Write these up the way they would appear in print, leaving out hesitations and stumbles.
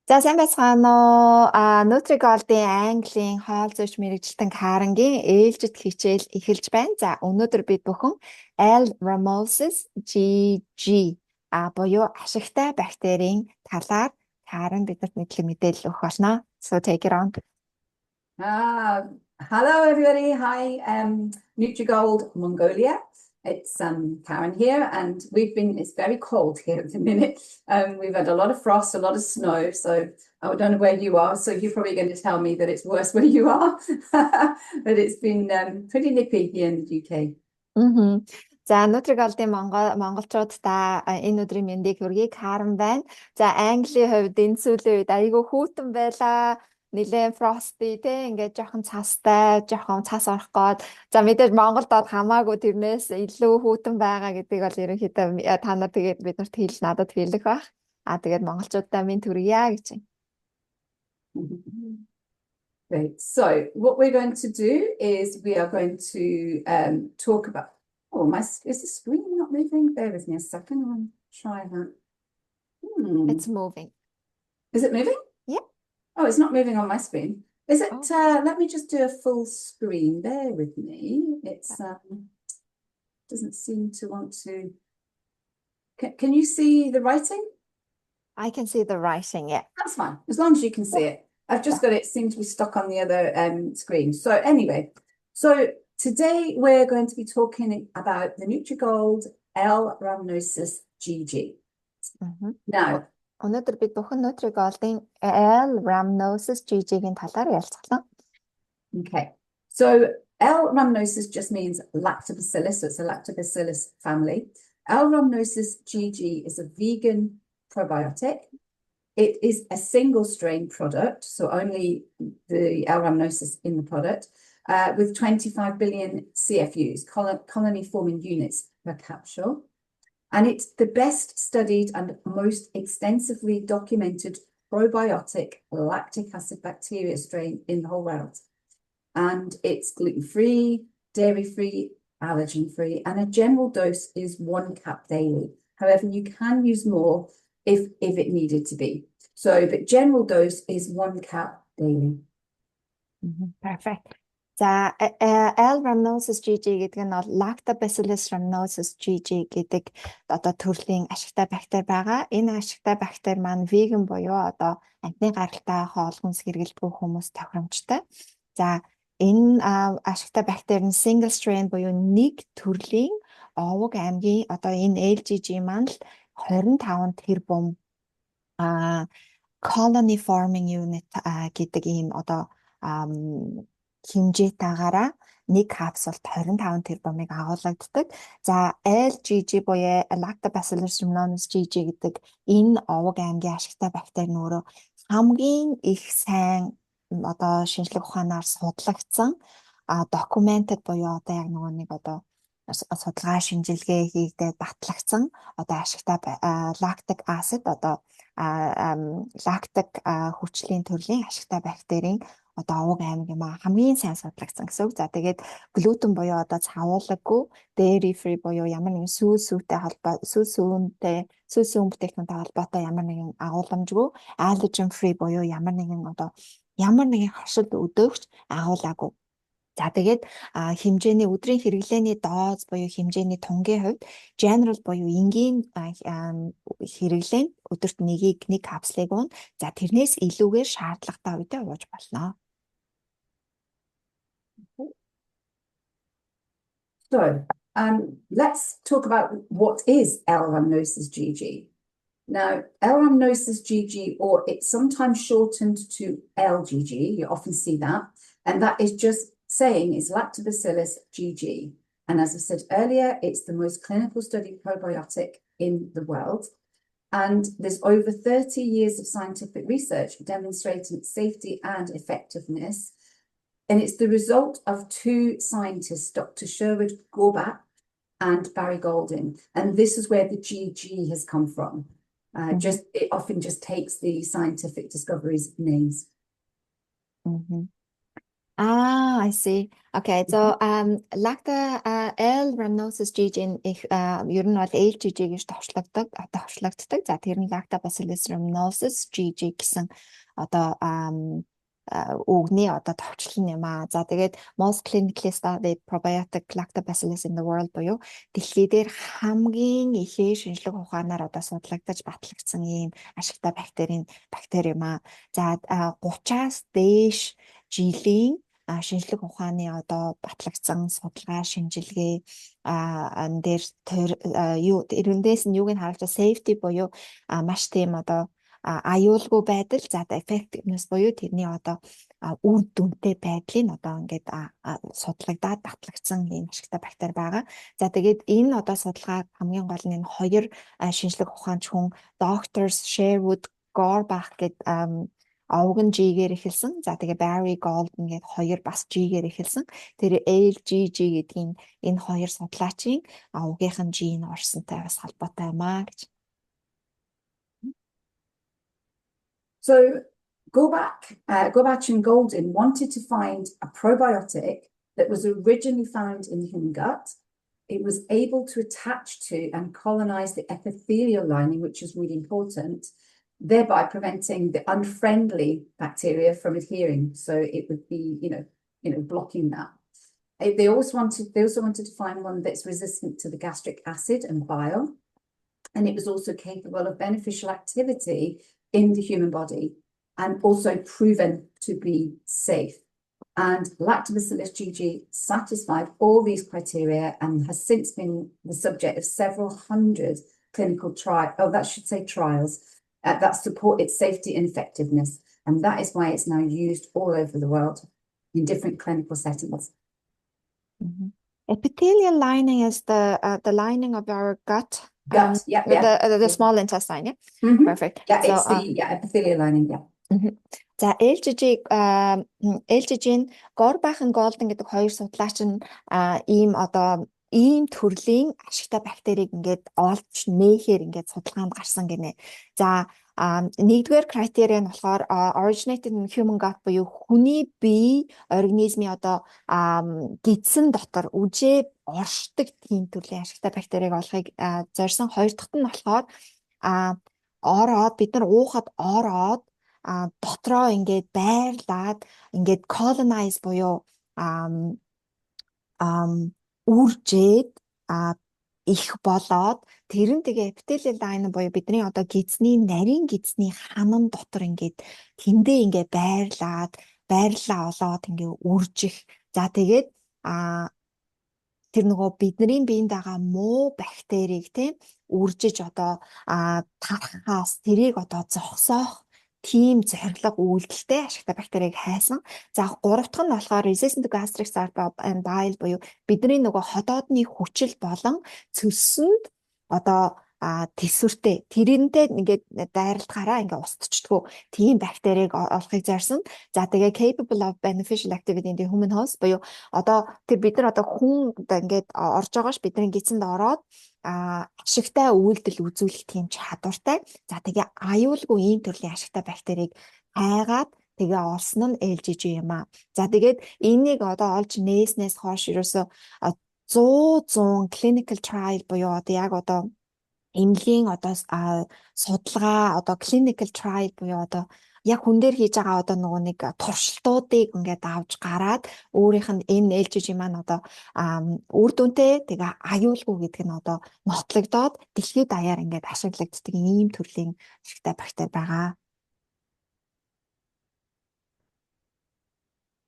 За сайн байцгаана уу. Nutrigold-ийн Английн хоол зүйч мэрэгжилтэн Каренгийн ээлжид хичээл эхэлж байна. За өнөөдөр бид бүхэн L-Rhamnosus GG буюу ашигтай бактерийн талаар Карен бидэнд мэдлэг мэдээлэл өгөх болно. So take it on. Hello everybody. Hi, Nutrigold Mongolia. It's Karen here, and it's very cold here at the minute. We've had a lot of frost, a lot of snow, so I don't know where you are, so you're probably going to tell me that it's worse where you are. But it's been pretty nippy here in the UK. За Nutrigold-ийн монголчуудаа энэ өдрийн мэндийг хүргэе. Карен байна. За Английн хувьд энэ сүүлийн үед айгүй хүйтэн байлаа. Нилээн frosty те ингээд жоохон цастай, жоохон цас орох гээд. За мэдээж Монголд бол хамаагүй тэрнээс илүү хүйтэн байгаа гэдгийг бол ерөнхийдөө та нар тэгээд биднэрт хэлж надад хэлэх баг. Тэгээд монголчуудаа минь түргийа гэж. Great. So what we're going to do is we are going to talk about. Oh, is the screen not moving? Bear with me a second. I'll try that. It's moving. Is it moving? Yeah. Oh, it's not moving on my screen. Is it? Let me just do a full screen. Bear with me. It's doesn't seem to want to. Can you see the writing? I can see the writing. Yeah. That's fine, as long as you can see it. I've just got it. Seems to be stuck on the other screen. So anyway, today we're going to be talking about the Nutrigold L-Rhamnosus GG. Now. Өнөөдөр бид бүхэн Nutrigold-ийн L-Rhamnosus GG-ийн талаар ярилцлаа. Okay. So L-Rhamnosus just means Lactobacillus. So it's a Lactobacillus family. L-Rhamnosus GG is a vegan probiotic. It is a single strain product, so only the L-Rhamnosus in the product, with 25 billion CFUs, colony forming units per capsule. And it's the best studied and most extensively documented probiotic lactic acid bacteria strain in the whole world. And it's gluten-free, dairy-free, allergen-free, and a general dose is 1 cap daily. However, you can use more if it needed to be. So the general dose is 1 cap daily. Perfect. За L-Rhamnosus GG гэдэг нь бол Lactobacillus rhamnosus GG гэдэг одоо төрлийн ашигтай бактери байгаа. Энэ ашигтай бактери маань веган буюу одоо амтны гаралтай хоол хүнс хэрэглэдэг хүмүүс тохиромжтой. За энэ ашигтай бактери нь single strain буюу нэг төрлийн овог аймгийн одоо энэ LGG маань л 25 тэрбум colony forming unit гэдэг ийм одоо хэмжээтэйгаараа нэг капсулд 25 тэрбумыг агуулдаг. За LGG буюу Lactobacillus rhamnosus GG гэдэг энэ овог аймгийн ашигтай бактери нь өөрөө хамгийн их сайн одоо шинжлэх ухаанаар судлагдсан documented буюу одоо яг нэг одоо судалгаа шинжилгээ хийгдээд батлагдсан одоо ашигтай lactic acid одоо lactic хүчлийн төрлийн ашигтай бактерийн одоо овог аймаг юм хамгийн сайн судлагдсан гэсэн үг. За тэгээд глютен буюу одоо цавуулаггүй, dairy free буюу ямар нэгэн сүүл сүүн бүтээгдэхүүнтэй холбоотой ямар нэгэн агуулмжгүй, allergen free буюу ямар нэгэн хашилт өдөөгч агуулаагүй. За тэгээд хэмжээний өдрийн хэрэглээний дооз буюу хэмжээний тунгийн хувьд general буюу энгийн хэрэглээ нь өдөрт нэг капслыг уун. За тэрнээс илүүгээр шаардлагатай үедээ ууж болно. So let's talk about what is L-Rhamnosus GG. Now, L-Rhamnosus GG, or it's sometimes shortened to LGG, you often see that, and that is just saying it's Lactobacillus GG. And as I said earlier, it's the most clinical studied probiotic in the world. And there's over 30 years of scientific research demonstrating its safety and effectiveness. And it's the result of 2 scientists, Dr. Sherwood Gorbach and Barry Golding. And this is where the GG has come from. It often just takes the scientific discoveries names. I see. Okay. So lacta L-rhamnosus GG их ер нь бол LGG гэж товчлогддог. За тэр нь lactobacillus rhamnosus GG гэсэн одоо үгний одоо товчлол юм аа. За тэгээд most clinically studied probiotic lactobacillus in the world буюу дэлхий дээр хамгийн ихээ шинжлэх ухаанаар одоо судлагдаж батлагдсан ийм ашигтай бактери юм аа. За 30-аас дээш жилийн шинжлэх ухааны одоо батлагдсан судалгаа шинжилгээ энэ дээр эрүүндээс нь юуг нь харуулж safety буюу маш тийм одоо аюулгүй байдал за effectiveness буюу тэрний одоо үр дүнтэй байдлыг одоо ингээд судлагдаад батлагдсан ийм ашигтай бактери байгаа. За тэгээд энэ одоо судалгаа хамгийн гол нь энэ хоёр шинжлэх ухаанч хүн Doctors Sherwood Gorbach гэдэг Augen G-гээр эхэлсэн. За тэгээ Barry Golden гэдэг хоёр бас G-гээр эхэлсэн. Тэр LGG гэдгийн энэ хоёр судлаачийн угийнхан G-ийн орсонтой бас холбоотой юм аа гэж. So Gorbach and Golden wanted to find a probiotic that was originally found in the human gut. It was able to attach to and colonize the epithelial lining, which is really important, thereby preventing the unfriendly bacteria from adhering. So it would be, blocking that. They also wanted to find one that's resistant to the gastric acid and bile, and it was also capable of beneficial activity in the human body, and also proven to be safe. And Lactobacillus GG satisfied all these criteria and has since been the subject of several hundred clinical trials that support its safety and effectiveness. And that is why it's now used all over the world in different clinical settings. Mm-hmm. Epithelial lining is the lining of our gut. The small intestine, yeah? Mm-hmm. Perfect. Yeah, so, it's the epithelial lining, yeah. Mm-hmm. За LGG-ийн Gorbach and Golden гэдэг хоёр судлаач нь ийм төрлийн ашигтай бактерийг ингээд олж нээхээр ингээд судалгаанд гарсан гинэ. За нэгдүгээр критерий нь болохоор originated in human gut буюу хүний бие организмын одоо гидсэн дотор үжээ оршдог тийм төрлийн ашигтай бактерийг олохыг зорьсон. Хоёр дахьт нь болохоор бид нар уухад ороод дотроо ингээд байрлаад ингээд colonize буюу үржээд их болоод тэр нь тэгээ epithelial line буюу бидний одоо нарийн гидсний ханам дотор ингээд тэндээ ингээд байрлаа олоод ингээд үржих. За тэгээд тэр нөгөө бидний биед байгаа муу бактерийг тийм үржиж одоо тархахаас тэрийг одоо зогсоох тийм зорилго үйлдэлтэй ашигтай бактерийг хайсан. За гурав дахь нь болохоор resistant to gastric acid and bile буюу бидний нөгөө ходоодны хүчил болон цөсөнд одоо тэсвэртэй тэрнтэй ингээд дайралтгаараа ингээд устчдгүү тийм бактерийг олохыг зорьсон. За тэгээ capable of beneficial activity in the human host буюу одоо тэр бид нар одоо хүн ингээд орж байгааш бидний гидсэнд ороод ашигтай үйлдэл үзүүлэх тийм чадвартай. За тэгээ аюулгүй ийм төрлийн ашигтай бактерийг хайгаад тэгээ олсон нь LGG юм аа. За тэгээд энийг одоо олж нээснээс хойш ерөөсө 100 clinical trial буюу одоо яг одоо эмнэлгийн одоо судалгаа одоо clinical trial буюу одоо яг хүн дээр хийж байгаа одоо нөгөө нэг туршилтуудыг ингээд авч гараад өөрийнх нь энэ LGG маань одоо үр дүнтэй тэгээ аюулгүй гэдэг нь одоо нотлогдоод дэлхийд даяар ингээд ашиглагддаг ийм төрлийн ашигтай бактери байгаа.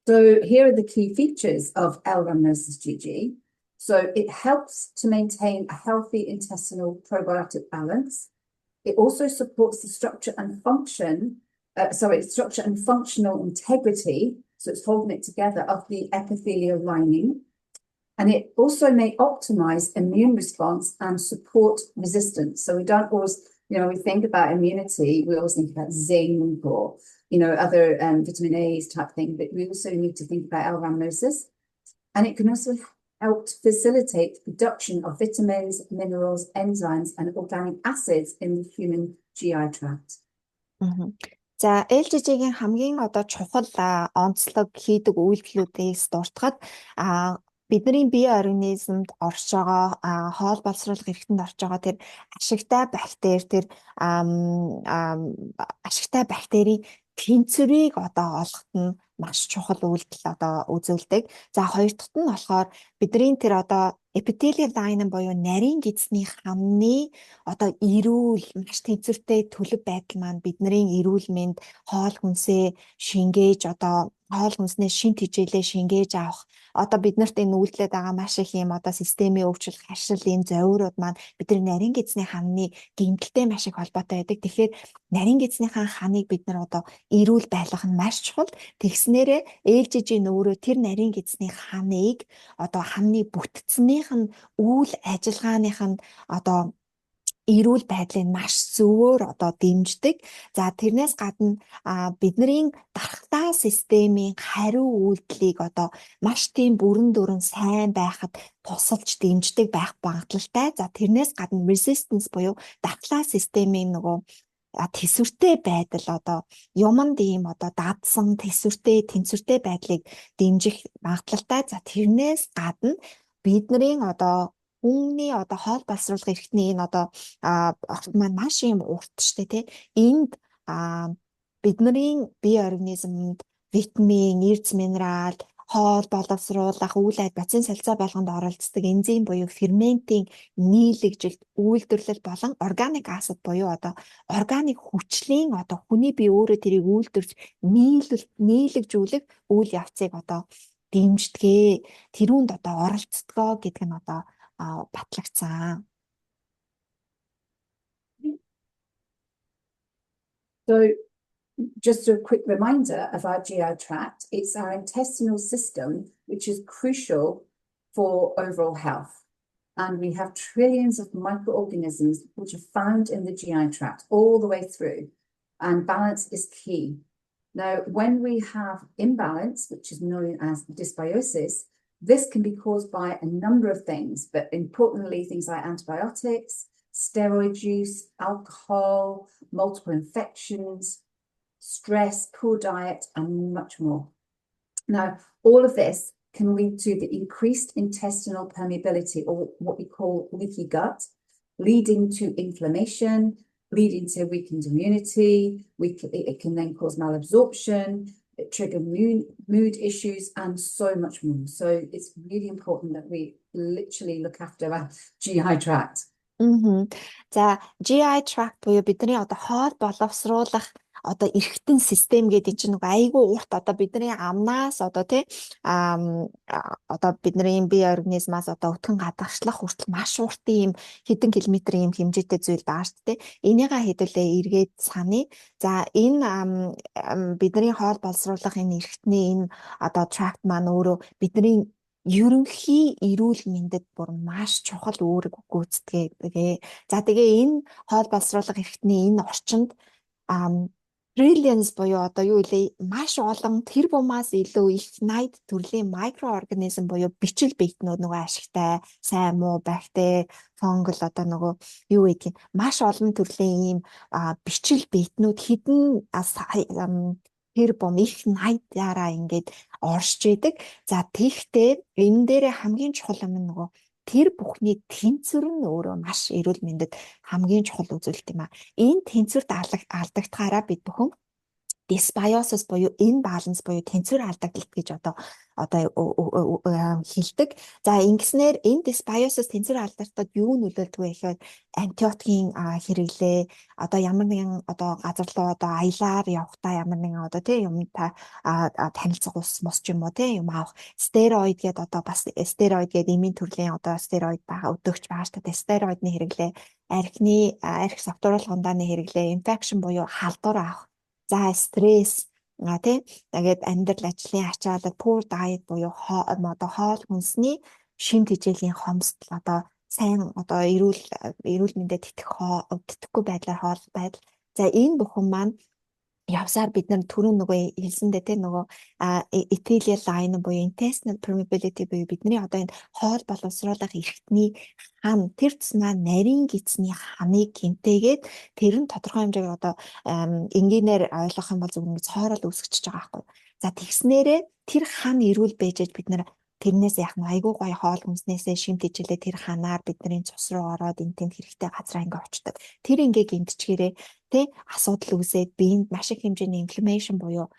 So here are the key features of L. rhamnosus GG. So it helps to maintain a healthy intestinal probiotic balance. It also supports the structure and functional integrity, so it's holding it together, of the epithelial lining. And it also may optimize immune response and support resistance. So we don't always, we think about immunity, we always think about zinc or, other vitamin A's type thing, but we also need to think about L. rhamnosus. And it can also help to facilitate the production of vitamins, minerals, enzymes, and organic acids in the human GI tract. Mm-hmm. За ээлжижээгийн хамгийн одоо чухал онцлог хийдэг үйлдэлүүдээс дуртахад а бидний бие организмд орж байгаа хоол боловсруулах эрхтэнд орж байгаа тэр ашигтай бактери тэр ашигтай бактерийн тэнцвэрийг одоо олоход нь маш чухал үйлдэл одоо үзүүлдэг. За хоёр дахьт нь болохоор бидний тэр одоо epithelial lining буюу нарийн гидсний хамны одоо эрүүл маш тэнцвэртэй төлөв байдал маань бидний эрүүл мэнд хоол хүнсээ шингээж одоо хоол хүнснээ шин тэжээлээ шингээж авах одоо биднэрт энэ үйлдэлээд байгаа маш их юм одоо системийн өөрчлөлт харшил энэ зовиурууд маань бидний нарийн гидсний хамны гэмтэлтэй маш их холбоотой байдаг. Тэгэхээр нарийн гидснийхаа ханыг бид нар одоо эрүүл байлгах нь маш чухал. Тэгснээрээ ээлжижийн өөрөө тэр нарийн гидсний ханыг одоо хамны бүтцнийх нь үйл ажиллагааных нь одоо эрүүл байдлыг маш зөвөр одоо дэмждэг. За тэрнээс гадна бидний дархлаа системийн хариу үйлдэлийг одоо маш тийм бүрэн дүрэн сайн байхад тусалж дэмждэг байх магадлалтай. За тэрнээс гадна resistance буюу дархлаа системийн нөгөө тэсвэртэй байдал одоо юмд ийм одоо дадсан тэсвэртэй тэнцвэртэй байдлыг дэмжих магадлалтай. За тэрнээс гадна бидний одоо Үүний одоо хоол боловсруулах эрхтний энэ одоо огт маань маш юм урт штэ тий. Энд бидний бие организмд витамин, эрдэс минерал, хоол боловсруулах, үйл бацин солилцоо болгонд оролцдог энзим буюу ферментийн нийлэгжилт, үйлдвэрлэл болон органик асид буюу одоо органик хүчлийн одоо хүний бие өөрөө тэрийг үйлдвэрч нийлэгжүүлэх үйл явцыг одоо дэмждэгэ. Тэрүүнд одоо оролцдгоо гэдэг нь одоо батлагдсан. So just a quick reminder of our GI tract. It's our intestinal system, which is crucial for overall health. And we have trillions of microorganisms which are found in the GI tract all the way through. And balance is key. Now, when we have imbalance, which is known as dysbiosis, this can be caused by a number of things, but importantly, things like antibiotics, steroid use, alcohol, multiple infections, stress, poor diet, and much more. Now, all of this can lead to the increased intestinal permeability, or what we call leaky gut, leading to inflammation, leading to weakened immunity. It can then cause malabsorption, trigger mood issues, and so much more. So it's really important that we literally look after our GI tract. За GI tract буюу бидний одоо хоол боловсруулах одоо эргэтэн систем гэдэг чинь нэг айгүй урт одоо бидний амнаас одоо тий одоо бидний бие организмаас одоо өтгөн гадагшлах хүртэл маш урт юм хэдэн километрийн юм хэмжээтэй зүйл байгаа шүү дээ. Энийгээ хэдүүлээ эргээд саний. За энэ бидний хоол боловсруулах энэ эргэтний энэ одоо tract маань өөрөө бидний ерөнхий эрүүл мэндэд бүр маш чухал үүрэг гүйцэтгэдэг. За тэгээ энэ хоол боловсруулах эрхтний энэ орчинд trillions буюу одоо юу илээ маш олон тэр бумаас илүү их 80 төрлийн микроорганизм буюу бичил биетнүүд нөгөө ашигтай сайн муу бактери, фунгал одоо нөгөө юу гэдэг маш олон төрлийн ийм бичил биетнүүд хідэн тэр бом их 80-аараа ингээд оршиж идэг. За тэгтээ энэ дээр хамгийн чухал юм нөгөө тэр бүхний тэнцвэр нь өөрөө маш эрүүл мэндэд хамгийн чухал үзүүлэлт юм аа. Энэ тэнцвэрт алдагдахаараа бид бүхэн dysbiosis буюу imbalance буюу тэнцвэр алдагдлалт гэж одоо хэлдэг. За ингэснээр энэ dysbiosis тэнцвэр алдагдлалд юу нөлөөлдөг вэ гэхээр антибиотикийн хэрэглээ одоо ямар нэгэн одоо газар руу одоо аялаар явахдаа ямар нэгэн одоо тийм юм та танилцах ус мос ч юм уу тийм юм авах стероид гэдэг одоо бас стероид гэдэг эмийн төрлийн одоо стероид байгаа өдөгч байгаа шүү дээ. Стероидны хэрэглээ архи савтруулах ундааны хэрэглээ инфекшн буюу халдвар авах. За стресс тий тэгээд амьдрал ажлын ачаалал poor diet буюу одоо хоол хүнсний шин тэжээлийн хомсдол одоо сайн одоо эрүүл мэндэд тэтгэхгүй байдлаар хооллох байдал. За энэ бүхэн маань явсаар бид нар түрүүн нөгөө хэлсэндээ те нөгөө epithelial line буюу intestinal permeability буюу бидний одоо энэ хоол боловсруулах эрхтний хан тэр тусмаа нарийн гидсний ханыг гэмтээгээд тэр нь тодорхой хэмжээгээр одоо энгийнээр ойлгох юм бол зөвхөн цоорол үүсгэж байгаа байхгүй. За тэгснээрээ тэр хан эрүүл бэжэж бид нар тэрнээс яах нь айгүй гоё хоол хүнснээсээ шимт ижилээ тэр ханаар бидний цус руу ороод энэ тэнд хэрэгтэй газраа ингээ очдог. Тэр ингээ гэмтчихээрээ тэ асуудал үүсээд биед маш их хэмжээний inflammation буюу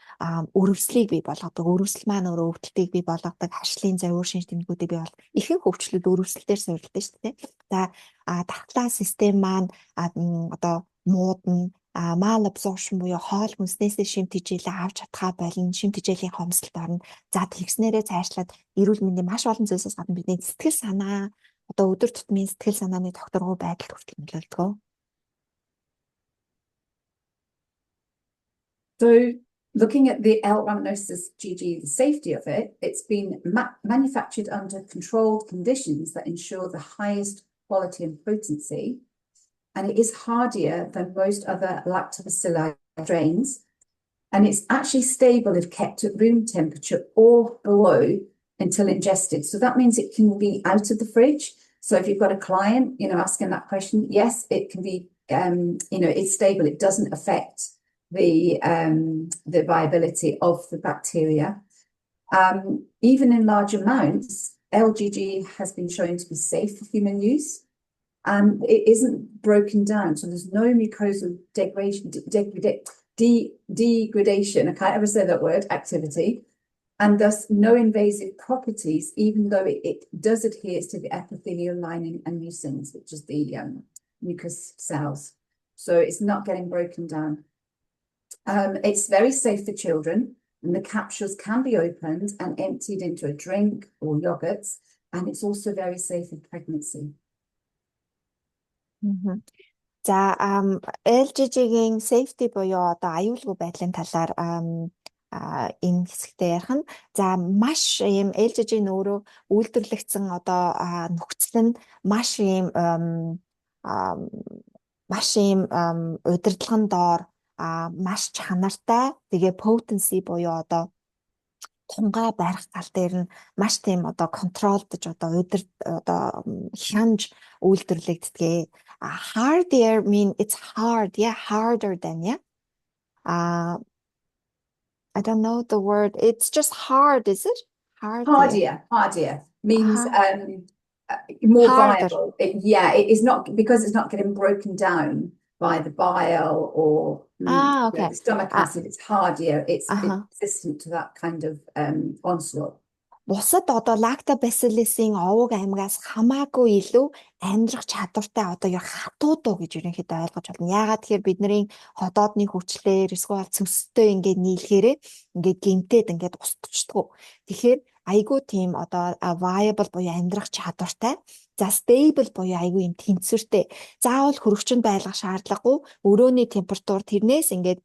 өрөвслийг бий болгодог. Өрөвсөл маань өөрөө өвдөлтийг бий болгодог. Хашлын зовир шинж тэмдгүүдийг бий бол ихэнх өвчлүүд өрөвсөлтээр суурилдаг шүү дээ. За дархлаа систем маань одоо муудна mal absorption буюу хоол хүнснээсээ шимт хичээлээ авч чадхаа болно, шимт хичээлийн хомсолд орно. За тэгснээрээ цаашлаад эрүүл мэндийн маш олон зүйлсээс гадна бидний сэтгэл санаа одоо өдөр тутмын сэтгэл санааны тогтворгүй байдалд хүртэл нөлөөлдөг. So looking at the L-rhamnosus GG, the safety of it, it's been manufactured under controlled conditions that ensure the highest quality and potency. And it is hardier than most other lactobacilli strains. And it's actually stable if kept at room temperature or below until ingested. So that means it can be out of the fridge. So if you've got a client, asking that question, yes, it can be, it's stable. It doesn't affect the viability of the bacteria. Even in large amounts, LGG has been shown to be safe for human use. And it isn't broken down, so there's no mucosal degradation, I can't ever say that word, activity, and thus no invasive properties, even though it does adhere to the epithelial lining and mucins, which is the mucus cells. So it's not getting broken down. It's very safe for children, and the capsules can be opened and emptied into a drink or yogurts, and it's also very safe in pregnancy. За LGG-ийн safety буюу одоо аюулгүй байдлын талаар энэ хэсэгтээ ярих нь за маш ийм LGG-ийн өөрөө үйлдвэрлэгдсэн одоо нөхцөл нь маш ийм удирдлагын доор маш чанартай тэгээ potency буюу одоо тунгаа барих тал дээр нь маш тийм одоо контролдож одоо хянж үйлдвэрлэгддэг. Hardier mean it's hard, yeah, harder than, yeah. I don't know the word. It's just hard, is it? Hardier means more viable. It is not because it's not getting broken down by the bile or okay. The stomach acid. It's hardier. It's resistant to that kind of onslaught. Бусад одоо lactobacillus-ийн овог аймагаас хамаагүй илүү амьдрах чадвартай одоо яг хатуудуу гэж ерөнхийдөө ойлгож байна. Яагаад тэгэхээр бидний ходоодны хүчлээр эсвэл цөстэй ингээд нийлхээрээ ингээд гэмтээд ингээд устдчихдаг. Тэгэхээр айгүй тийм одоо viable буюу амьдрах чадвартай. За stable буюу айгүй юм тэнцвэртэй. Заавал хөрөгчөнд байлгах шаардлагагүй. Өрөөний температур тэрнээс ингээд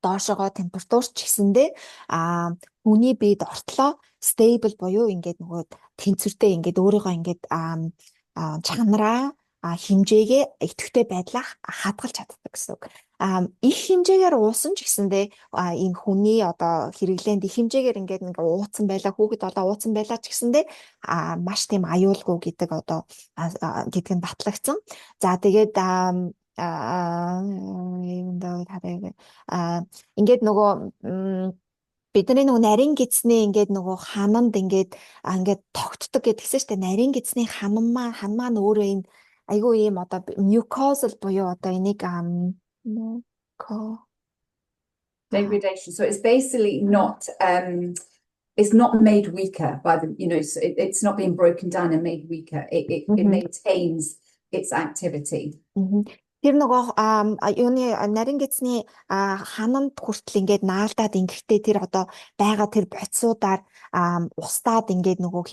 доошогоо температур ч гэсэндээ хүний биед ортлоо stable буюу ингээд нөгөө тэнцвэртэй ингээд өөрийгөө ингээд чанараа хэмжээгээ идэвхтэй байдлаа хадгалж чаддаг гэсэн үг. Их хэмжээгээр уусан ч гэсэндээ энэ хүний одоо хэрэглээнд их хэмжээгээр ингээд нэг ууцсан байлаа хүүхэд болоо ууцсан байлаа ч гэсэндээ маш тийм аюулгүй гэдэг одоо гэдг нь батлагдсан. За тэгээд ингээд нөгөө бидний нөгөө нарийн гидсний ингээд нөгөө хананд ингээд тогтдог гэдгсэн шүү дээ. Нарийн гидсний хан маань өөрөө энэ айгүй юм одоо mucosal буюу одоо энийг degradation. So it's basically not it's not made weaker by the so it's not being broken down and made weaker. It maintains its activity. Тэр нөгөө юуны нарийн гидсний хананд хүртэл ингээд наалдаад ингэхдээ тэр одоо байгаа тэр боцсуудаар устдаад ингээд нөгөө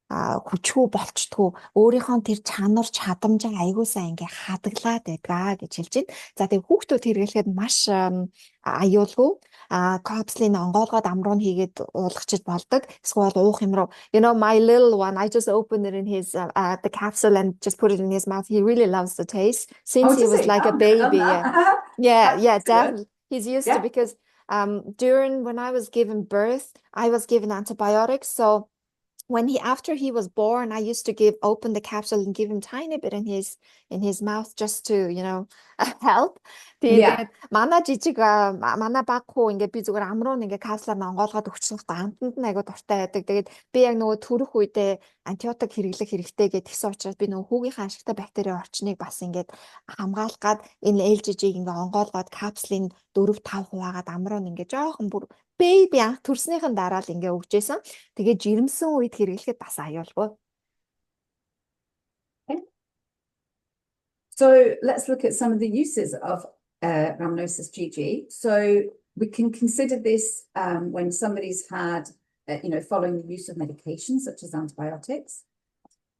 хүчгүй болчтгоо өөрийнхөө тэр чанар чадамжаа аягуулсаа ингээ хадгалаад байдгаа гэж хэлж байна. За тэгээ хүүхдүүд хэрэглэхэд маш аюулгүй капслын онгоолгоод амруу хийгээд уулгачиж болдог. Эсвэл уух юм руу my little one, I just opened it in his the capsule and just put it in his mouth. He really loves the taste since he was like a baby. Yeah, definitely. He's used to Yeah. because during when I was given birth, I was given antibiotics. So after he was born, I used to open the capsule and give him tiny bit in his mouth just to, help. Yeah. Тэгээд манай манай баг хуу ингээд би зүгээр амруу ингээд капсулаар онгоолгоод өгчихсөхгүй амтанд нь айгуу дуртай байдаг. Тэгээд би яг нөгөө төрөх үедээ антибиотик хэрэглэх хэрэгтэй гэдгсэн учраас би нөгөө хүүгийнхээ ашигтай бактери орчныг бас ингээд хамгаалах гад энэ LGG-г ингээд онгоолгоод капсулын 4-5 хуваагаад амруу нь ингээд жоохон бүр baby анх төрснийхэн дараа л ингээд өгчээсэн. Тэгээд жирэмсэн үед хэрэглэхэд бас аюулгүй. Okay. So let's look at some of the uses of Rhamnosus GG. So we can consider this when somebody's had, following the use of medications such as antibiotics.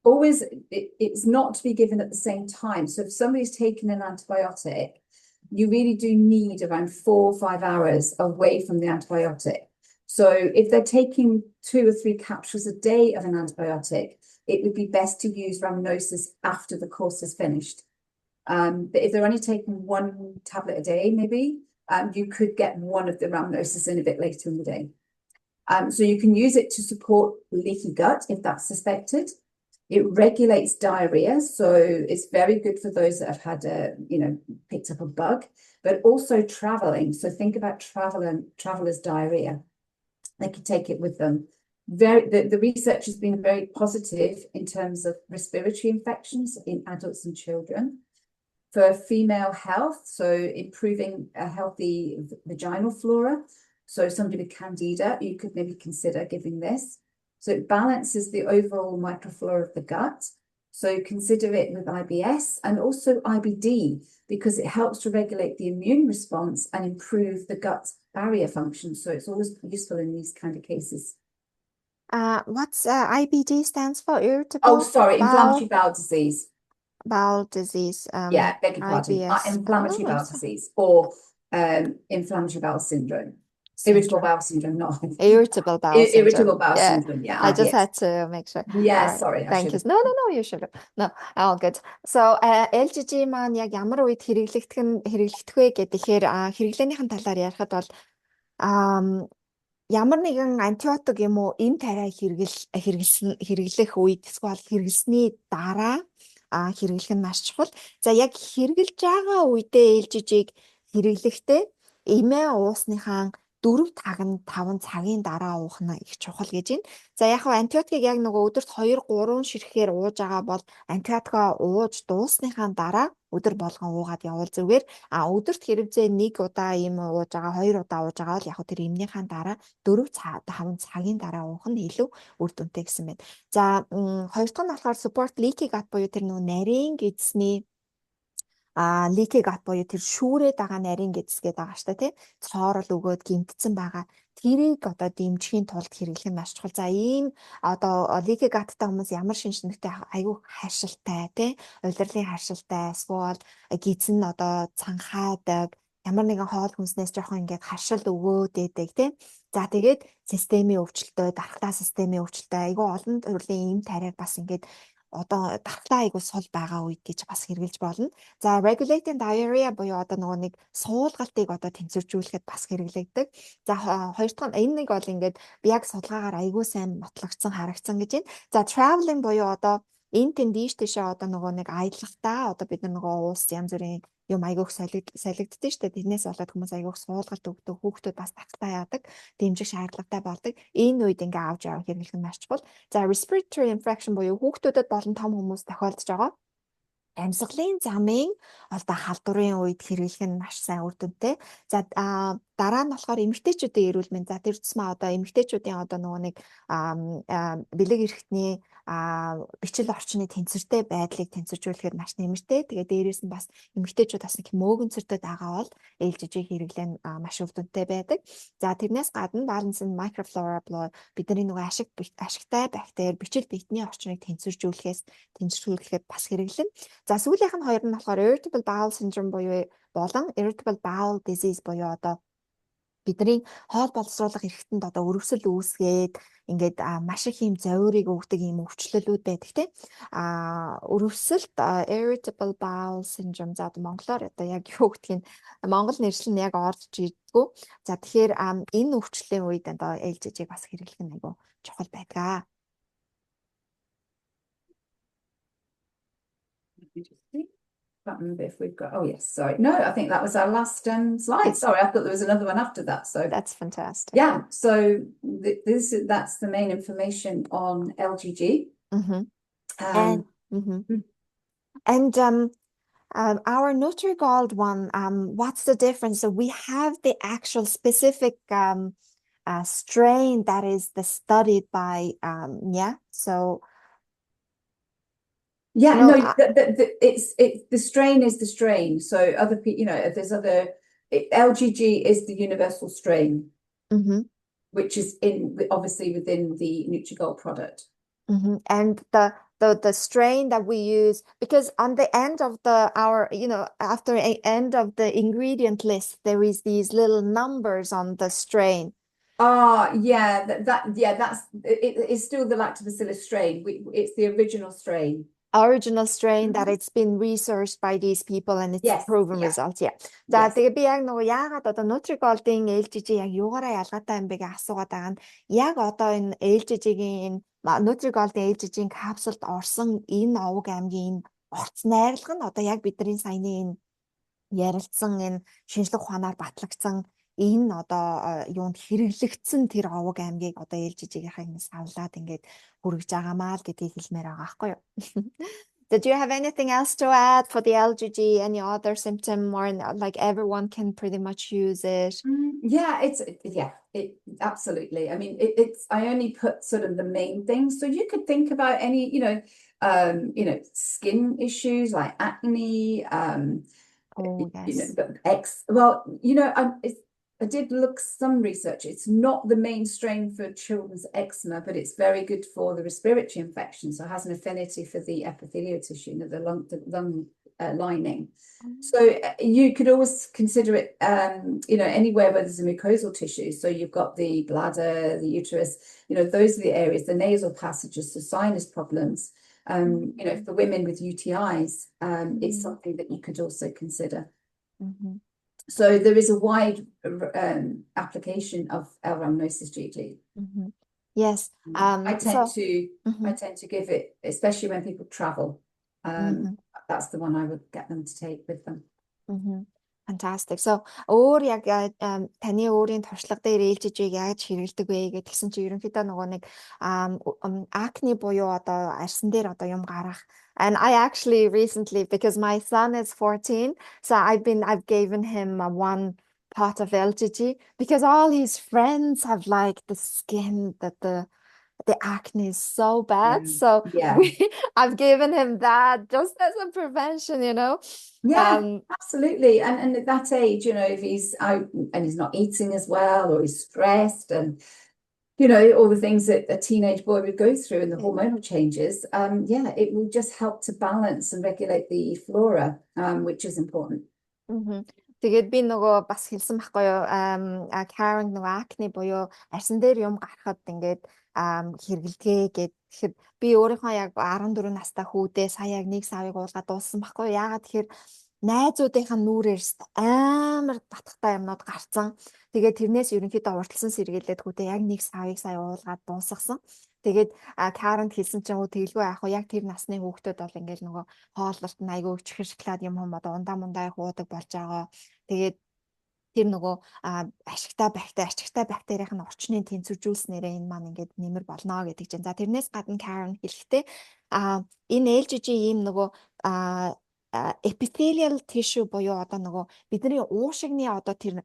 Always, it's not to be given at the same time. So if somebody's taken an antibiotic, you really do need around 4 or 5 hours away from the antibiotic. So if they're taking 2 or 3 capsules a day of an antibiotic, it would be best to use Rhamnosus after the course is finished. But if they're only taking 1 tablet a day, maybe, you could get one of the Rhamnosus in a bit later in the day. So you can use it to support leaky gut if that's suspected. It regulates diarrhea, so it's very good for those that have had picked up a bug, but also traveling. So think about travelers' diarrhea. They could take it with them. The research has been very positive in terms of respiratory infections in adults and children. For female health, so improving a healthy vaginal flora. So somebody with candida, you could maybe consider giving this. So it balances the overall microflora of the gut. So consider it with IBS and also IBD because it helps to regulate the immune response and improve the gut barrier function. So it's always useful in these kind of cases. What's IBD stands for? Inflammatory bowel disease. Bowel disease. Yeah, beg your pardon. IBS. Inflammatory bowel disease or inflammatory bowel syndrome. Irritable bowel syndrome, not irritable bowel syndrome. Irritable bowel syndrome, yeah. I just had to make sure. Yeah, Right. sorry. Thank you. No, you should have. No, all good. So, LGG маань яг ямар үед хэрэглэгдэх вэ гэхээр хэрэглээнийхэн талаар ярихад бол ямар нэгэн антибиотик юм уу эм тариа хэрэглэх үед эсвэл хэрэглэсний дараа хэрэглэх нь маш чухал. За яг хэрэглэж байгаа үедээ LGG-г хэрэглэхдээ эмээ уусныхаа 4-5 цагийн дараа уух нь их чухал гэж байна. За яг хөө антибиотикийг яг нөгөө өдөрт 2-3 ширхгээр ууж байгаа бол антибиотикаа ууж дуусныхаа дараа өдөр болгон уугаад явал зүгээр. Өдөрт хэрэгцээ 1 удаа ийм ууж байгаа, 2 удаа ууж байгаа бол яг хөө тэр эмнийхаа дараа 4-5 цагийн дараа уух нь илүү үр дүнтэй гэсэн байна. За хоёр дахь нь болохоор support leaky gut буюу тэр нөгөө нарийн гэдэсний leaky gut буюу тэр шүүрээд байгаа нарийн гэдэс гэдэг байгаа шүү дээ тий. Цоорол өгөөд гимтсэн байгаа. Тэрийг одоо дэмжихийн тулд хэрэглэх нь маш чухал. За ийм одоо leaky gut-тай хүмүүс ямар шинжлэхтэй айгүй харшилтай тий. Улирлын харшилтай эсвэл гизэн нь одоо цанхаадаг ямар нэгэн хоол хүнснээс жоохон ингээд харшил өгөөд байдаг тий. За тэгээд системийн өвчлөлтөө, дархлаа системийн өвчлөлтөө айгүй олон төрлийн эм тариаг бас ингээд одоо дархлаа айгуу сул байгаа үед гэж бас хэрэгжилж болно. За regulating diarrhea буюу одоо нөгөө нэг суулгалтыг одоо тэнцвэржүүлэхэд бас хэрэглэгдэг. За хоёр дахь нь энэ нэг бол ингээд яг судалгаагаар айгуу сайн нотлогдсон харагдсан гэж байна. За traveling буюу одоо энэ тэнд тийшээ одоо нөгөө нэг аялалтаа одоо бид нөгөө уус янз бүрийн юм айгуух солигддээ шүү дээ. Тэрнээс болоод хүмүүс айгуух суулгалт өгдөг, хүүхдүүд бас тагтаа яадаг, дэмжих шаардлагатай болдог. Энэ үед ингээ авч явах хэрэглэх нь маш чухал. За respiratory infection буюу хүүхдүүдэд болон том хүмүүс тохиолдож байгаа амьсгалын замын одоо халдварын үед хэрэглэх нь маш сайн үр дүнтэй. За дараа нь болохоор эмэгтэйчүүдийн эрүүл мэнд. За тэр тусмаа одоо эмэгтэйчүүдийн одоо нөгөө нэг бэлэг эрэхтний бичил орчны тэнцвэртэй байдлыг тэнцвэржүүлэхэд маш нэмэртэй. Тэгээд дээрээс нь бас эмэгтэйчүүд бас нэг мөөгөнцөртэй байгаа бол LGG хэрэглээ нь маш үр дүнтэй байдаг. За тэрнээс гадна balance and microflora бидний нөгөө ашигтай бактери бичил битний орчныг тэнцвэржүүлэхэд бас хэрэглэнэ. За сүүлийнх нь хоёр нь болохоор irritable bowel syndrome болон irritable bowel disease буюу одоо бидний хоол боловсруулах эрхтэнд одоо өрөвсөл үүсгээд ингээд маш их юм зовирыг өгдөг юм өвчлөлүүд байдаг тийм өрөвсөлт irritable bowel syndrome за монголоор одоо яг юу гэдгийг монгол нэршил нь яг орж ирдэггүй. За тэгэхээр энэ өвчлөлийн үед одоо ээлжижийг бас хэрэглэх нь айгүй чухал байдаг. If we've got, oh yes, sorry. No, I think that was our last slide. Sorry, I thought there was another one after that. So that's fantastic. Yeah, so that's the main information on LGG. And our NutriGold one, what's the difference? So we have the actual specific strain that is studied by so. Yeah, no, the strain is the strain. So other people, there's other, LGG is the universal strain, which is obviously within the NutriGold product. And the strain that we use, because on the end of after the end of the ingredient list, there is these little numbers on the strain. Yeah, that's it's still the Lactobacillus strain. It's the original strain. Original strain that it's been researched by these people and it's proven results. Yeah. За тэгээ би яг нөгөө яагаад одоо NutriGold-ийн LGG яг юугаараа ялгаатай юм бэ гэж асуугаад байгаа нь яг одоо энэ LGG-ийн NutriGold-ийн LGG-ийн капсулд орсон энэ овог аймгийн орц найрлага нь одоо яг бидний саяны энэ ярилцсан энэ шинжлэх ухаанаар батлагдсан энэ одоо юунд хэрэглэгдсэн тэр овог аймгийг одоо LGG-ийнхаа авлаад ингээд хүргэж байгаамаа л гэдгийг хэлмээр байгаа байхгүй юу? Did you have anything else to add for the LGG? Any other symptom, or like everyone can pretty much use it? Yeah, it absolutely. I mean, it's I only put sort of the main things, so you could think about any, skin issues like acne, I did look some research. It's not the main strain for children's eczema, but it's very good for the respiratory infection. So it has an affinity for the epithelial tissue, the lung lining. So you could always consider it, anywhere where there's a mucosal tissue. So you've got the bladder, the uterus, those are the areas, the nasal passages, the sinus problems. For women with UTIs, it's something that you could also consider. So there is a wide application of L-rhamnosus GG. Yes. I tend to give it, especially when people travel. That's the one I would get them to take with them. Fantastic. So өөр яг таны өөрийн туршлага дээр ээлжижийг яаж хэрэгэлдэг вэ гэдгсэн чи ерөнхийдөө нөгөө нэг акне буюу одоо арьсан дээр одоо юм гарах. And I actually recently, because my son is 14, so I've given him one pot of LGG because all his friends have like the skin that the acne is so bad. So I've given him that just as a prevention, Yeah, absolutely. And at that age, if he's out and he's not eating as well, or he's stressed, and all the things that a teenage boy would go through and the hormonal changes, it will just help to balance and regulate the flora, which is important. Тэгээд би нөгөө бас хэлсэн байхгүй юу, Karen нөгөө acne буюу арьсан дээр юм гарахад ингээд хэрэглэгээ гэхэд би өөрийнхөө яг 14 настай хүүдээ сая яг нэг савыг уулгаад дууссан байхгүй юу. Яагаад тэгэхээр найзуудынхаа нүрээр амар батхтай юмнууд гарцсан. Тэгээд тэрнээс ерөнхийдөө урталсан сэргийлээд хүүдээ яг нэг савыг сая уулгаад дуусгасан. Тэгээд Карент хэлсэн чинь тэгэлгүй яах вэ? Яг тэр насны хүүхдүүд бол ингээл нөгөө хооллолт нь айгүй чихэр шоколад юм одоо ундаа мундаа хуудаг болж байгаа. Тэгээд тэр нөгөө ашигтай бактерийн орчныг тэнцвэржүүлснээрээ энэ маань ингээд нэмэр болно гэдэг чинь. За тэрнээс гадна Karen хэлэхдээ энэ LGG ийм нөгөө epithelial tissue буюу одоо нөгөө бидний уушигны одоо тэр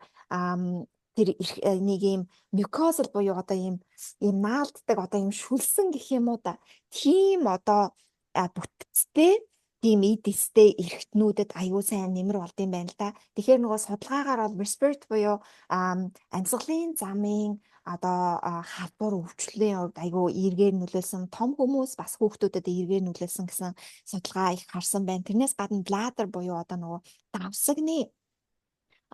нэг юм mucosal буюу одоо ийм наалддаг одоо ийм шүлсэн гэх юм уу да. Тийм одоо бүтцтэй тийм эдистэй эргэтнүүдэд аюул сайн нэмэр болд юм байна л да. Тэгэхээр нөгөө судалгаагаар бол respiratory буюу амьсгалын замын одоо халдвар өвчлөлийн хувьд аюул эргээр нөлөөлсөн том хүмүүс бас хүүхдүүдэд эргээр нөлөөлсөн гэсэн судалгаа их харсан байна. Тэрнээс гадна bladder буюу одоо нөгөө давсагны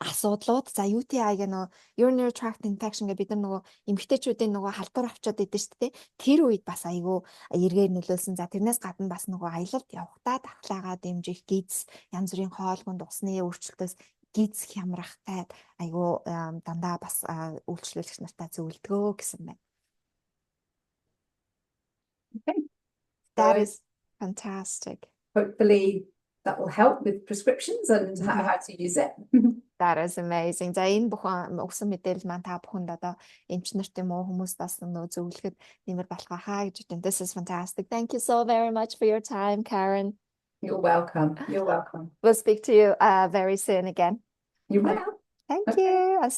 асуудлууд за UTI-г нөө urinary tract infection гэ бид нар нөгөө эмэгтэйчүүдийн нөгөө халдвар авчаад идэв шүү дээ. Тэр үед бас айгүй эргээр нөлөөлсөн. За тэрнээс гадна бас нөгөө аялалд явахдаа дархлаагаа дэмжих гиз янз бүрийн хоолгонд усны өөрчлөлтөөс гиз хямрах тайд айгүй дандаа бас үйлчлүүлэгч нартай зөвлөдгөө гэсэн байна. Okay. That So is fantastic. hopefully that will help with prescriptions and how to use it. That is amazing. За энэ бүхэн өгсөн мэдээлэл маань та бүхэнд одоо эмч нарт юм уу хүмүүс бас нөө зөвлөхөд нэмэр болох байхаа гэж бодсон. This is fantastic. Thank you so very much for your time, Karen. You're welcome. You're welcome. We'll speak to you very soon again. You will. Thank Okay. you. I'll